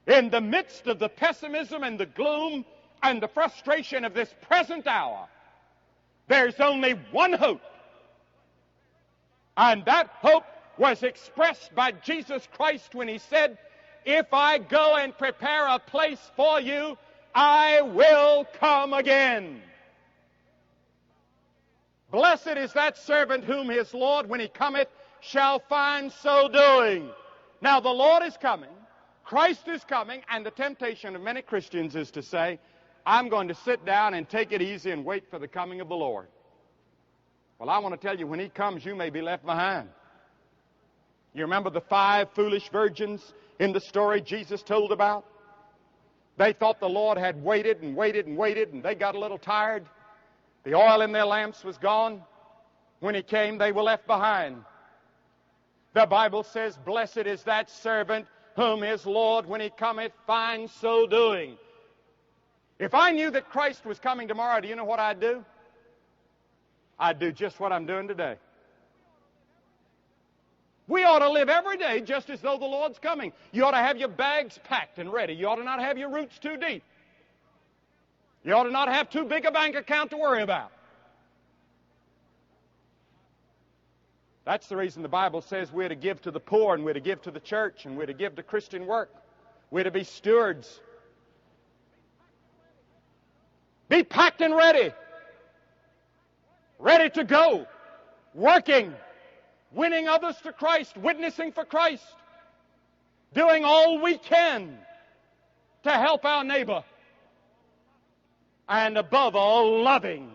In the midst of the pessimism and the gloom and the frustration of this present hour, there's only one hope. And that hope was expressed by Jesus Christ when he said, "If I go and prepare a place for you, I will come again." Blessed is that servant whom his Lord, when he cometh, shall find so doing. Now the Lord is coming, Christ is coming, and the temptation of many Christians is to say, "I'm going to sit down and take it easy and wait for the coming of the Lord." Well, I want to tell you, when he comes, you may be left behind. You remember the 5 foolish virgins in the story Jesus told about? They thought the Lord had waited and waited and waited, and they got a little tired. The oil in their lamps was gone. When he came, they were left behind. The Bible says, "Blessed is that servant whom his Lord, when he cometh, finds so doing." If I knew that Christ was coming tomorrow, do you know what I'd do? I'd do just what I'm doing today. We ought to live every day just as though the Lord's coming. You ought to have your bags packed and ready. You ought to not have your roots too deep. You ought to not have too big a bank account to worry about. That's the reason the Bible says we're to give to the poor, and we're to give to the church, and we're to give to Christian work. We're to be stewards. Be packed and ready. Ready to go. Working. Winning others to Christ. Witnessing for Christ. Doing all we can to help our neighbor. And above all, loving